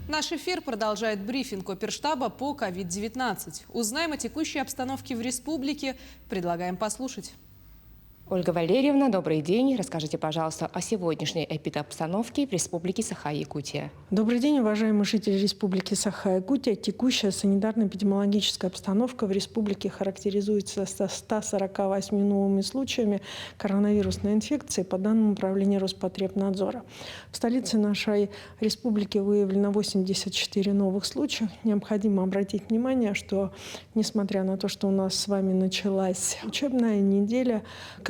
Наш эфир продолжает брифинг оперштаба по COVID-19. Узнаем о текущей обстановке в республике. Предлагаем послушать. Ольга Валерьевна, добрый день. Расскажите, пожалуйста, о сегодняшней эпидобстановке в Республике Саха-Якутия. Добрый день, уважаемые жители Республики Саха-Якутия. Текущая санитарно-эпидемиологическая обстановка в республике характеризуется 148 новыми случаями коронавирусной инфекции по данным Управления Роспотребнадзора. В столице нашей республики выявлено 84 новых случая. Необходимо обратить внимание, что несмотря на то, что у нас с вами началась учебная неделя,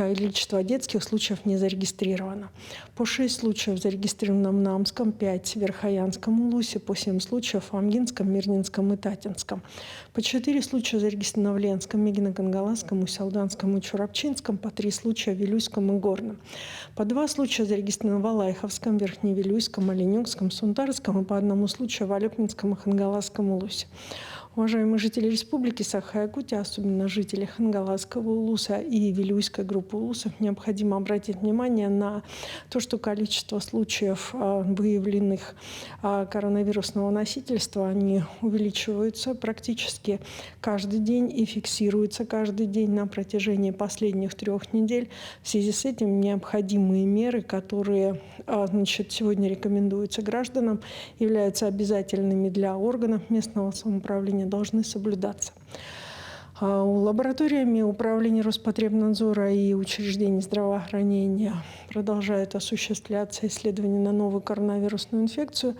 количество детских случаев не зарегистрировано. По 6 случаев зарегистрировано в Намском, 5 в Верхоянском улусе, по 7 случаев в Амгинском, Мирнинском и Татинском. По 4 случая зарегистрировано в Ленском, Мегино-Кангаласском, Усть-Салданском и Чурапчинском, по 3 случая в Вилюйском и Горном. По 2 случая зарегистрировано в Алайховском, Верхневилюйском, Оленюкском, Сунтарском и по 1 случаю в Алекминском и Хангаласском улусе. Уважаемые жители Республики Саха-Якутия, особенно жители Хангаласского улуса и Вилюйской группы улусов, необходимо обратить внимание на то, что количество случаев, выявленных коронавирусного носительства, они увеличиваются практически каждый день и фиксируются каждый день на протяжении последних 3 недель. В связи с этим необходимые меры, которые сегодня рекомендуются гражданам, являются обязательными для органов местного самоуправления, должны соблюдаться. Лабораториями Управления Роспотребнадзора и учреждений здравоохранения продолжают осуществляться исследования на новую коронавирусную инфекцию.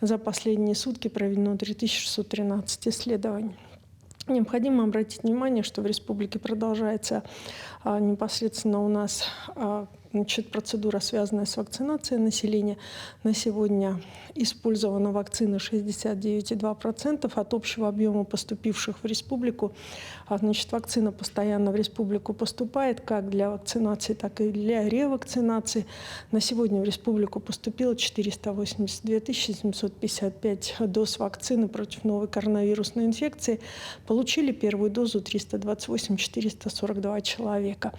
За последние сутки проведено 3613 исследований. Необходимо обратить внимание, что в республике продолжается непосредственно у нас процедура, связанная с вакцинацией населения. На сегодня использована вакцина 69,2% от общего объема поступивших в республику. Вакцина постоянно в республику поступает как для вакцинации, так и для ревакцинации. На сегодня в республику поступило 482 755 доз вакцины против новой коронавирусной инфекции. Получили первую дозу 328 442 человека.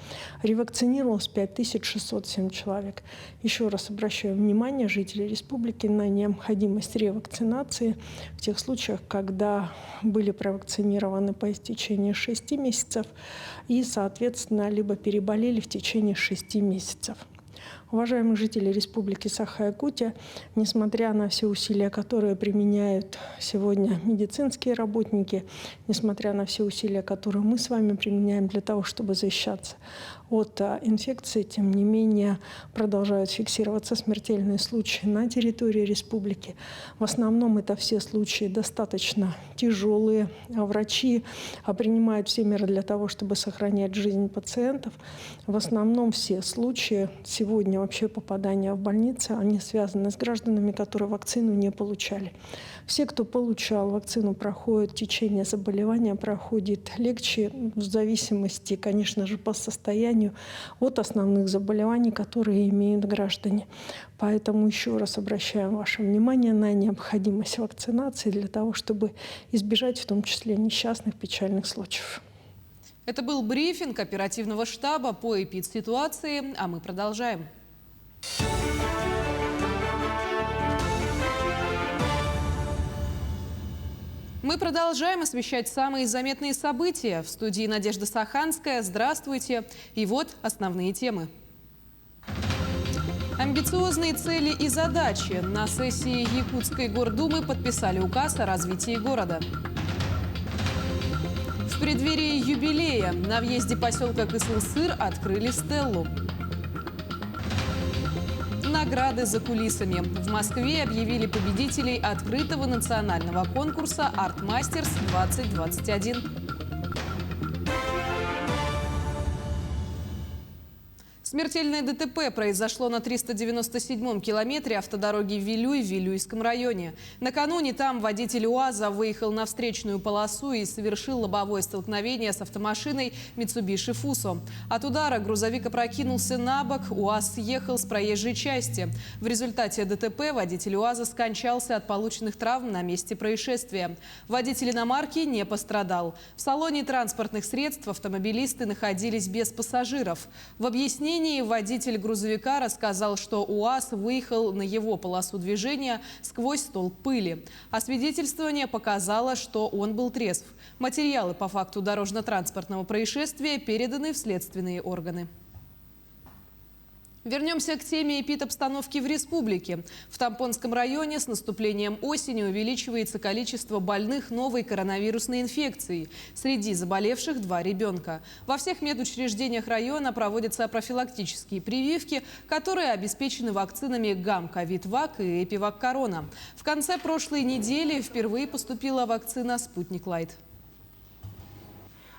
Ревакцинировалось 5607 человек. Еще раз обращаю внимание жителей республики на необходимость ревакцинации в тех случаях, когда были провакцинированы по истечении 6 месяцев и, соответственно, либо переболели в течение 6 месяцев. Уважаемые жители Республики Саха-Якутия, несмотря на все усилия, которые применяют сегодня медицинские работники, несмотря на все усилия, которые мы с вами применяем для того, чтобы защищаться от инфекции, тем не менее продолжают фиксироваться смертельные случаи на территории республики. В основном это все случаи достаточно тяжелые. Врачи принимают все меры для того, чтобы сохранять жизнь пациентов. В основном все случаи сегодня вообще попадания в больницы, они связаны с гражданами, которые вакцину не получали. Все, кто получал вакцину, проходит течение заболевания, проходит легче в зависимости, конечно же, по состоянию от основных заболеваний, которые имеют граждане. Поэтому еще раз обращаем ваше внимание на необходимость вакцинации для того, чтобы избежать в том числе несчастных печальных случаев. Это был брифинг оперативного штаба по эпидситуации, а мы продолжаем. Мы продолжаем освещать самые заметные события. В студии Надежда Саханская. Здравствуйте. И вот основные темы. Амбициозные цели и задачи. На сессии Якутской гордумы подписали указ о развитии города. В преддверии юбилея на въезде поселка Кысыл-Сыр открыли стеллу. Награды за кулисами. В Москве объявили победителей открытого национального конкурса «Артмастерс-2021». Смертельное ДТП произошло на 397-м километре автодороги Вилюй в Вилюйском районе. Накануне там водитель УАЗа выехал на встречную полосу и совершил лобовое столкновение с автомашиной Mitsubishi Fuso. От удара грузовик опрокинулся на бок, УАЗ съехал с проезжей части. В результате ДТП водитель УАЗа скончался от полученных травм на месте происшествия. Водитель иномарки не пострадал. В салоне транспортных средств автомобилисты находились без пассажиров. В объяснении объяснении водитель грузовика рассказал, что УАЗ выехал на его полосу движения сквозь столб пыли. А свидетельствование показало, что он был трезв. Материалы по факту дорожно-транспортного происшествия переданы в следственные органы. Вернемся к теме эпидобстановки в республике. В Тампонском районе с наступлением осени увеличивается количество больных новой коронавирусной инфекцией. Среди заболевших 2 ребенка. Во всех медучреждениях района проводятся профилактические прививки, которые обеспечены вакцинами ГАМ-ковид-ВАК и Эпивак-Корона. В конце прошлой недели впервые поступила вакцина «Спутник-Лайт».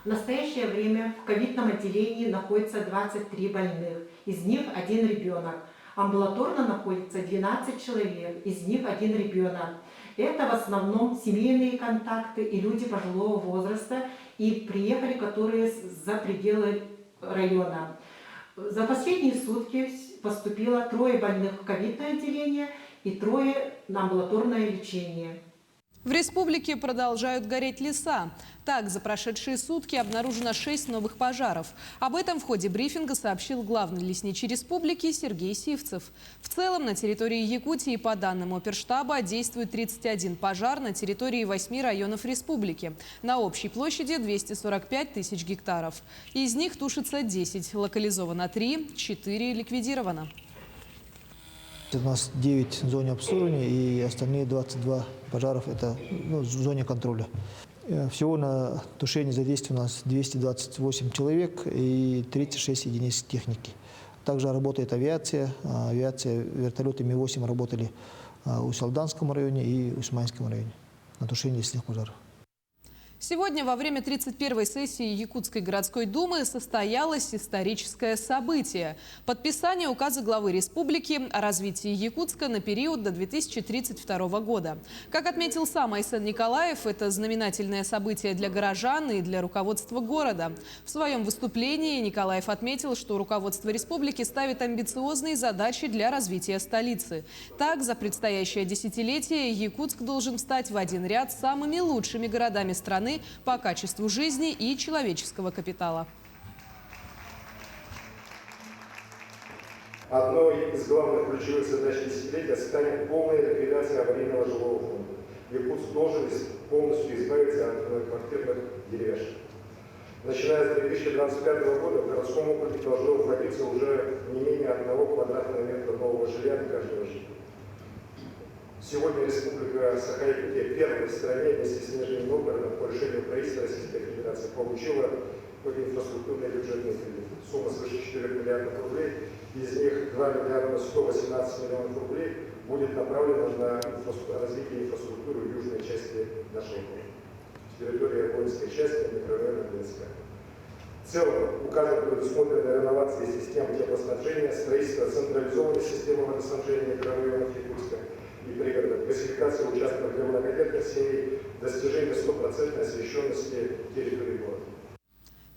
В настоящее время в ковидном отделении находится 23 больных, из них 1 ребенок. Амбулаторно находится 12 человек, из них 1 ребенок. Это в основном семейные контакты и люди пожилого возраста, и приехали, которые за пределы района. За последние сутки поступило 3 больных в ковидное отделение и 3 на амбулаторное лечение. В республике продолжают гореть леса. Так, за прошедшие сутки обнаружено 6 новых пожаров. Об этом в ходе брифинга сообщил главный лесничий республики Сергей Сивцев. В целом на территории Якутии, по данным оперштаба, действует 31 пожар на территории 8 районов республики. На общей площади 245 тысяч гектаров. Из них тушится 10, локализовано 3, 4 ликвидировано. У нас 9 в зоне обслуживания и остальные 22 пожаров это в зоне контроля. Всего на тушение задействовано у нас 228 человек и 36 единиц техники. Также работает авиация. Вертолеты Ми-8 работали в Усть-Алданском районе и Усманском районе на тушение лесных пожаров. Сегодня во время 31-й сессии Якутской городской думы состоялось историческое событие – подписание указа главы республики о развитии Якутска на период до 2032 года. Как отметил сам Айсен Николаев, это знаменательное событие для горожан и для руководства города. В своем выступлении Николаев отметил, что руководство республики ставит амбициозные задачи для развития столицы. Так, за предстоящее десятилетие Якутск должен встать в один ряд с самыми лучшими городами страны по качеству жизни и человеческого капитала. Одной из главных ключевых задач десятилетия станет полная ликвидация аварийного жилого фонда. Якутск должен полностью избавиться от многоквартирных деревяшек. Начиная с 2025 года в городском округе должно вводиться уже не менее 1 квадратного метра нового жилья для каждого жителя. Сегодня Республика Саха-Якутия первая в стране вместе с Нижним Новгородом по решению правительства Российской Федерации получила инфраструктурный бюджетный кредит. Сумма свыше 4 миллиардов рублей, из них 2 миллиарда 118 миллионов рублей будет направлено на развитие инфраструктуры в южной части нашей страны, территории воинской части микрорайона ДСК. В целом, указом предусмотрена реновация систем теплоснабжения, строительство централизованной системы водоснабжения микрорайонов Якутска и пригородов, газификация участков для многодетных семей, достижение 100% освещенности территории города.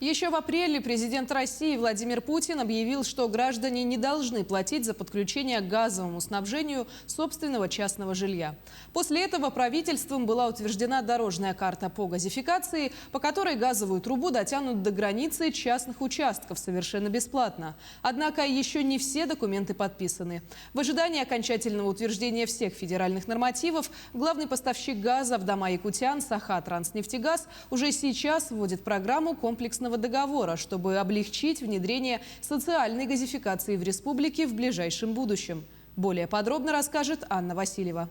Еще в апреле президент России Владимир Путин объявил, что граждане не должны платить за подключение к газовому снабжению собственного частного жилья. После этого правительством была утверждена дорожная карта по газификации, по которой газовую трубу дотянут до границы частных участков совершенно бесплатно. Однако еще не все документы подписаны. В ожидании окончательного утверждения всех федеральных нормативов главный поставщик газа в дома якутян Саха-Транснефтегаз уже сейчас вводит программу комплексного договора, чтобы облегчить внедрение социальной газификации в республике в ближайшем будущем. Более подробно расскажет Анна Васильева.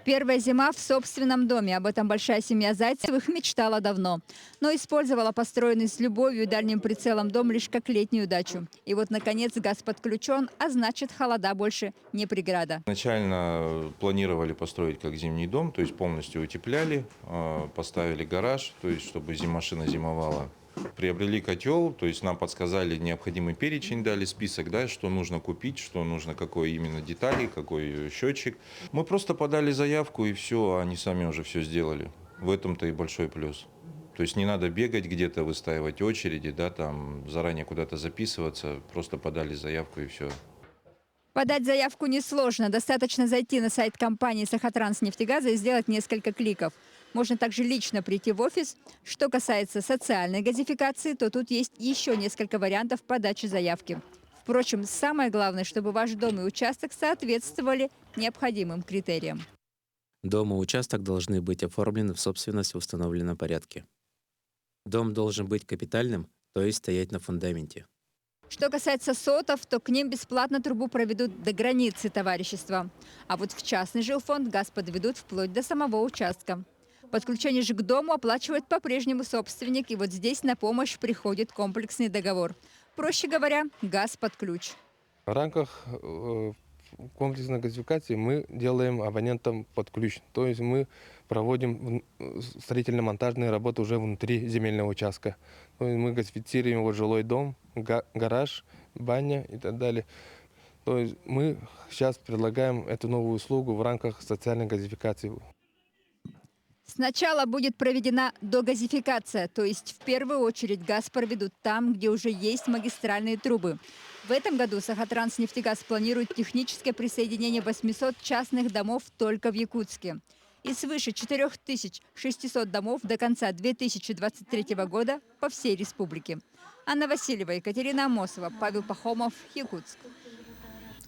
Первая зима в собственном доме. Об этом большая семья Зайцевых мечтала давно. Но использовала построенный с любовью и дальним прицелом дом лишь как летнюю дачу. И вот, наконец, газ подключен, а значит, холода больше не преграда. Изначально планировали построить как зимний дом, то есть полностью утепляли, поставили гараж, то есть чтобы машина зимовала. Приобрели котел, то есть нам подсказали необходимый перечень, дали список, да, что нужно купить, что нужно, какой именно детали, какой счетчик. Мы просто подали заявку и все, они сами уже все сделали. В этом-то и большой плюс. То есть не надо бегать где-то, выстаивать очереди, да, там заранее куда-то записываться, просто подали заявку и все. Подать заявку несложно. Достаточно зайти на сайт компании «Саха-Транснефтегаза» и сделать несколько кликов. Можно также лично прийти в офис. Что касается социальной газификации, то тут есть еще несколько вариантов подачи заявки. Впрочем, самое главное, чтобы ваш дом и участок соответствовали необходимым критериям. Дом и участок должны быть оформлены в собственность в установленном порядке. Дом должен быть капитальным, то есть стоять на фундаменте. Что касается СОТов, то к ним бесплатно трубу проведут до границы товарищества. А вот в частный жилфонд газ подведут вплоть до самого участка. Подключение же к дому оплачивает по-прежнему собственник. И вот здесь на помощь приходит комплексный договор. Проще говоря, газ под ключ. В рамках комплексной газификации мы делаем абонентам под ключ. То есть мы проводим строительно-монтажные работы уже внутри земельного участка. То есть мы газифицируем вот жилой дом, гараж, баня и так далее. То есть мы сейчас предлагаем эту новую услугу в рамках социальной газификации. Сначала будет проведена догазификация, то есть в первую очередь газ проведут там, где уже есть магистральные трубы. В этом году Сахатранснефтегаз планирует техническое присоединение 800 частных домов только в Якутске. И свыше 4600 домов до конца 2023 года по всей республике. Анна Васильева, Екатерина Амосова, Павел Пахомов, Якутск.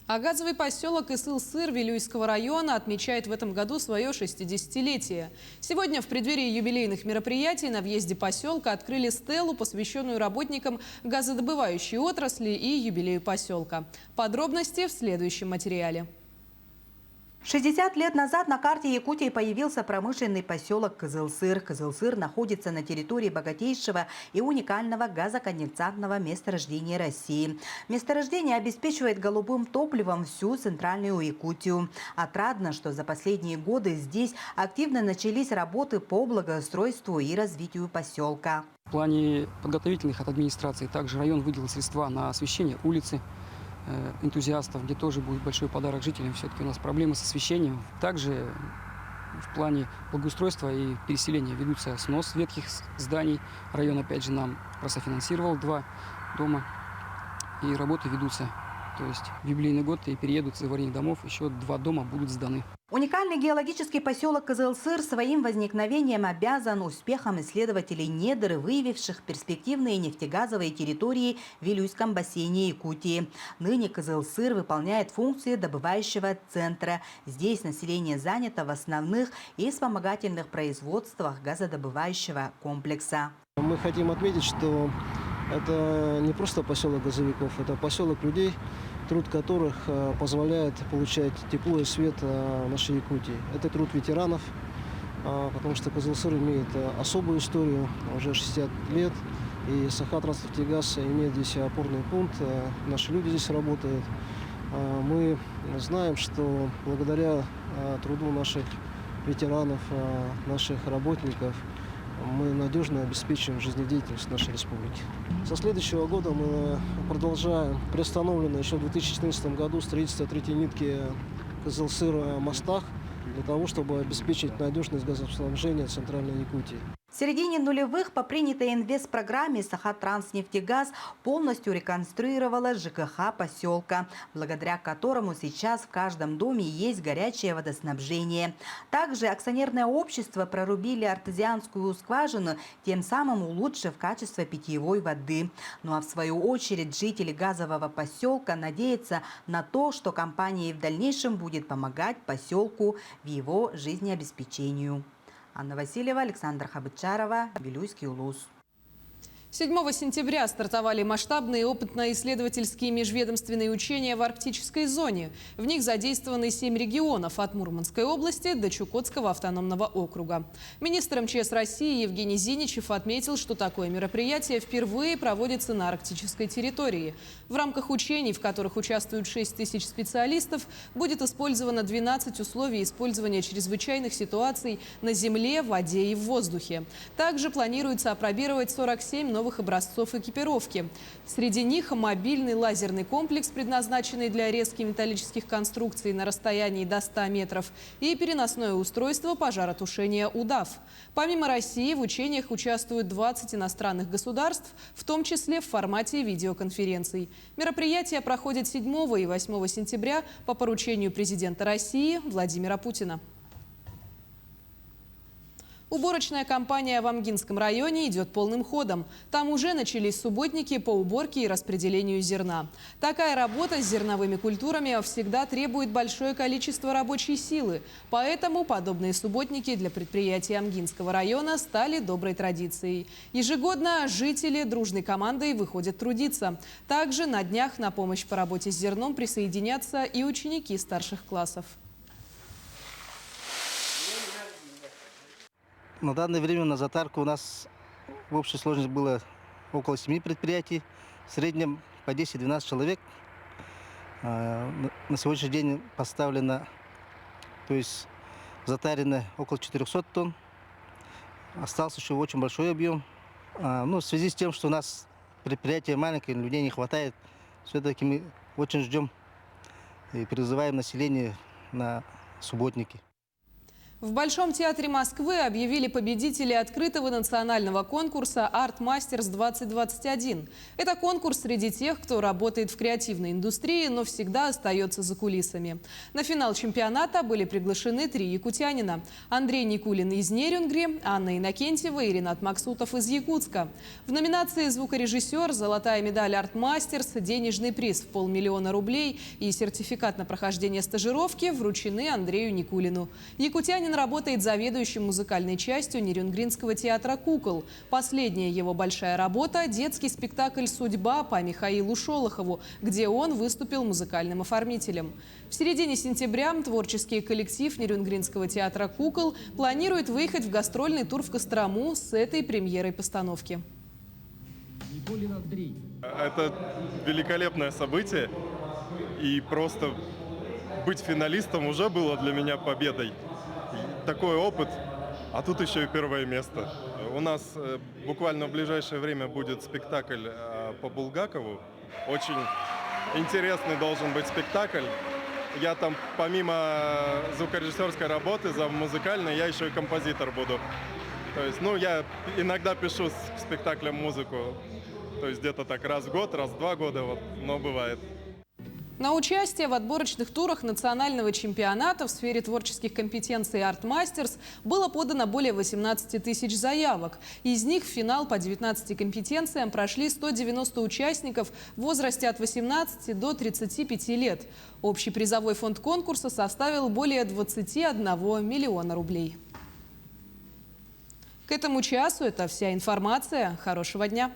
А газовый поселок Исыл-Сыр Вилюйского района отмечает в этом году свое 60-летие. Сегодня в преддверии юбилейных мероприятий на въезде поселка открыли стелу, посвященную работникам газодобывающей отрасли и юбилею поселка. Подробности в следующем материале. 60 лет назад на карте Якутии появился промышленный поселок Кызылсыр. Кызылсыр находится на территории богатейшего и уникального газоконденсатного месторождения России. Месторождение обеспечивает голубым топливом всю центральную Якутию. Отрадно, что за последние годы здесь активно начались работы по благоустройству и развитию поселка. В плане подготовительных от администрации также район выделил средства на освещение улицы энтузиастов, где тоже будет большой подарок жителям. Все-таки у нас проблемы с освещением. Также в плане благоустройства и переселения ведутся снос ветхих зданий. Район, опять же, нам прософинансировал 2 дома. И работы ведутся. То есть в юбилейный год и переедут с аварийных домов, еще 2 дома будут сданы. Уникальный геологический поселок Кызылсыр своим возникновением обязан успехам исследователей недр, выявивших перспективные нефтегазовые территории в Вилюйском бассейне Якутии. Ныне Кызылсыр выполняет функции добывающего центра. Здесь население занято в основных и вспомогательных производствах газодобывающего комплекса. Мы хотим отметить, что это не просто поселок газовиков, это поселок людей, труд которых позволяет получать тепло и свет в нашей Якутии. Это труд ветеранов, потому что Кызылсыр имеет особую историю, уже 60 лет, и Сахатранснефтегаз имеет здесь опорный пункт, наши люди здесь работают. Мы знаем, что благодаря труду наших ветеранов, наших работников, мы надежно обеспечиваем жизнедеятельность нашей республики. Со следующего года мы продолжаем приостановленное еще в 2014 году строительство 3-й нитки Кызылсыр мостах для того, чтобы обеспечить надежность газоснабжения Центральной Якутии. В середине нулевых по принятой инвестпрограмме Сахатранснефтегаз полностью реконструировала ЖКХ поселка, благодаря которому сейчас в каждом доме есть горячее водоснабжение. Также акционерное общество прорубили артезианскую скважину, тем самым улучшив качество питьевой воды. Ну а в свою очередь жители газового поселка надеются на то, что компания в дальнейшем будет помогать поселку в его жизнеобеспечению. Анна Васильева, Александра Хабычарова, Вилюйский улус. 7 сентября стартовали масштабные опытно-исследовательские межведомственные учения в арктической зоне. В них задействованы 7 регионов от Мурманской области до Чукотского автономного округа. Министр МЧС России Евгений Зиничев отметил, что такое мероприятие впервые проводится на арктической территории. В рамках учений, в которых участвуют 6 тысяч специалистов, будет использовано 12 условий использования чрезвычайных ситуаций на земле, воде и в воздухе. Также планируется опробировать 47 новых образцов экипировки. Среди них мобильный лазерный комплекс, предназначенный для резки металлических конструкций на расстоянии до 100 метров, и переносное устройство пожаротушения «Удав». Помимо России в учениях участвуют 20 иностранных государств, в том числе в формате видеоконференций. Мероприятие проходит 7 и 8 сентября по поручению президента России Владимира Путина. Уборочная кампания в Амгинском районе идет полным ходом. Там уже начались субботники по уборке и распределению зерна. Такая работа с зерновыми культурами всегда требует большое количество рабочей силы. Поэтому подобные субботники для предприятий Амгинского района стали доброй традицией. Ежегодно жители дружной командой выходят трудиться. Также на днях на помощь по работе с зерном присоединятся и ученики старших классов. На данное время на затарку у нас в общей сложности было около 7 предприятий, в среднем по 10-12 человек. На сегодняшний день поставлено, то есть затарено около 400 тонн. Остался еще очень большой объем. В связи с тем, что у нас предприятие маленькое, людей не хватает, все-таки мы очень ждем и призываем население на субботники. В Большом театре Москвы объявили победителей открытого национального конкурса «Арт Мастерс-2021». Это конкурс среди тех, кто работает в креативной индустрии, но всегда остается за кулисами. На финал чемпионата были приглашены 3 якутянина. Андрей Никулин из Нерюнгри, Анна Иннокентьева и Ренат Максутов из Якутска. В номинации «Звукорежиссер» золотая медаль «Арт Мастерс», денежный приз в 500 000 рублей и сертификат на прохождение стажировки вручены Андрею Никулину. Якутянин работает заведующим музыкальной частью Нерюнгринского театра кукол. Последняя его большая работа – детский спектакль «Судьба» по Михаилу Шолохову, где он выступил музыкальным оформителем. В середине сентября творческий коллектив Нерюнгринского театра кукол планирует выехать в гастрольный тур в Кострому с этой премьерой постановки. Это великолепное событие, и просто быть финалистом уже было для меня победой. Такой опыт, а тут еще и первое место. У нас буквально в ближайшее время будет спектакль по Булгакову. Очень интересный должен быть спектакль. Я там помимо звукорежиссерской работы, за музыкальной, я еще и композитор буду. То есть, я иногда пишу к спектаклям музыку. То есть где-то так раз в год, раз в 2 года, но бывает. На участие в отборочных турах национального чемпионата в сфере творческих компетенций «Арт Мастерс» было подано более 18 000 заявок. Из них в финал по 19 компетенциям прошли 190 участников в возрасте от 18 до 35 лет. Общий призовой фонд конкурса составил более 21 миллиона рублей. К этому часу это вся информация. Хорошего дня!